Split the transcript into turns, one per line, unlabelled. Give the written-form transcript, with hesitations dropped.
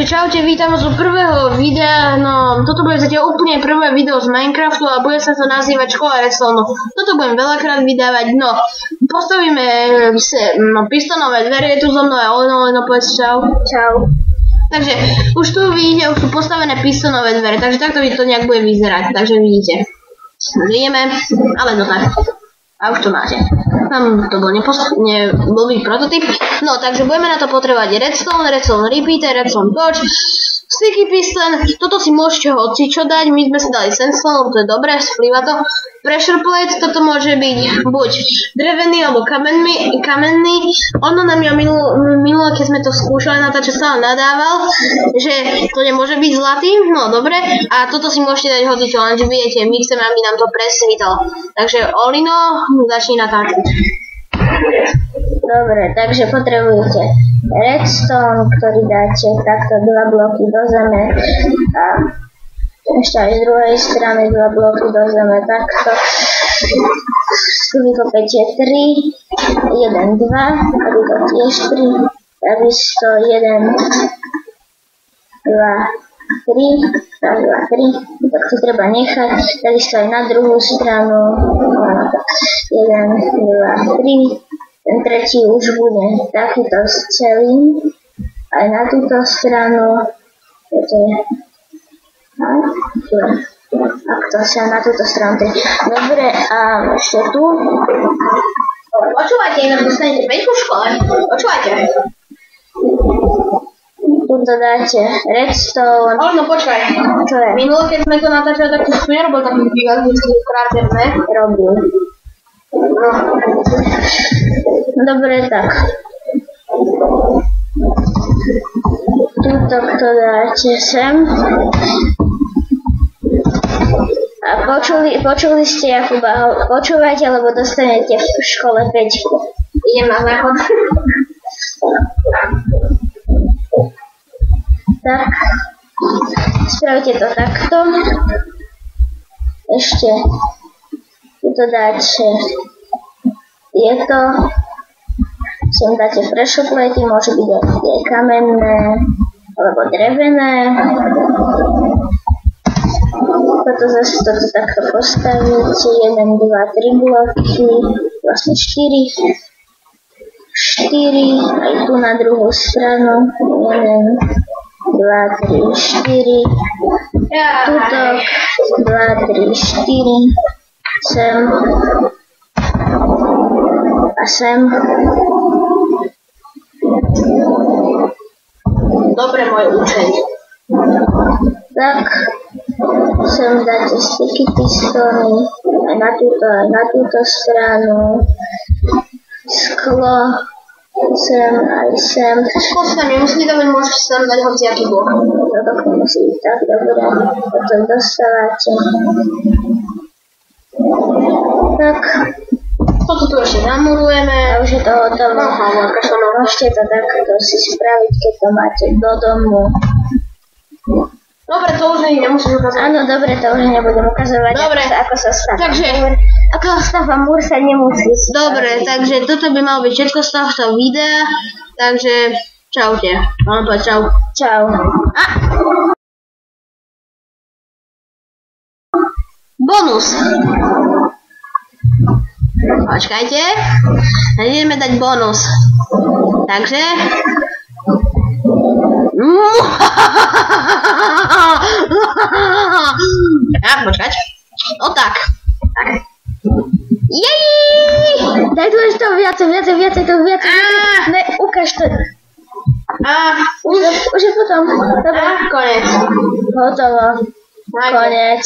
Takže čaute, vítam vás u prvého videa, no toto bude zatiaľ úplne prvé video z Minecraftu a bude sa to nazývať Škola Redstone. Toto budem veľakrát vydávať, no postavíme pistonové dvere, je tu so mnou a Oleno, povedz čau. Čau. Takže už tu vidíte, už sú postavené pistonové dvere, takže takto to nejak bude vyzerať, takže vidíte. Ideme, ale to tak. A už to máte. Tam to bol blbý prototyp. No, takže budeme na to potrebovať redstone, redstone repeater, redstone torch, sticky piston. Toto si môžete hocičo dať. My sme si dali sandstone, lebo to je dobré, vplýva to. Pressure plate, toto môže byť buď drevený alebo kamenný. Ono na mňa minulo, keď sme to skúšali natáčať, sa nadával, že to nemôže byť zlatý. No, dobre. A toto si môžete dať hocičo, lenže viete, my chceme, aby nám to presvítalo. Takže Olino, začni natáčať.
Dobre, takže potrebujete redstone, ktorý dáte takto 2 bloky do zeme a ešte aj z druhej strany 2 bloky do zeme takto. Tu vykopete 3, 1, 2, a tu tiež 3, takisto 1, 2, 3, 3, tak to treba nechať, takisto aj na druhú stranu, 1, 2, 3, ten tretí už bude takýto celý, aj na túto stranu, takto sa na túto stranu. Dobre, a ešte tu.
Počúvajte, inak dostanete 5 v škole. Počúvajte.
Tuto dáte redstone.
No počkaj.
Čo je?
Minulo, keď sme to natáčali, tak to sme nerobil taký gigantický kráter, ne?
Robil. Dobre, tak. Tuto to dáte sem. A počuli ste Jakuba, počúvajte, lebo dostanete v škole 5.
Idem na záchod.
Tak, spravte to takto. Ešte tuto dáte tieto. Sem dáte pressure plate, môže byť aj kamenné alebo drevené. Toto zase takto postavíte, 1, 2, 3 bloky, vlastne 4, aj tu na druhú stranu, 1, 2, 3, 4, tuto, 2, 3, 4, sem a sem.
Dobre, môj učeň.
Tak, sem dáte sticky pistony, aj na túto stranu, sklo, sem aj sem.
Sklo sa tam nemusí dávať, môžete si tam dať hociaký blok.
Toto musí byť tak, dobre, toto dostávate. Tak.
Toto tu ešte namurujeme.
A už je to hotovo. Môžete to takto si spraviť, keď to máte do domu.
Dobre, to už nemusím ukázať.
Áno, dobre, to už nebudem ukazovať,
dobre,
ako sa stáva.
Takže,
ako sa stáva múr, sa nemusí stáva.
Dobre, takže toto by malo byť všetko z tohto videa. Takže, čaute. Mám povedať čau.
Čau.
Bonus. Počkajte. Ideme dať bonus. Takže. Počkať. O tak. Jej!
Daj tu ešte viacej. Ne, ukáž to. Už je potom. Dobre.
Konec.
Hotovo. Konec.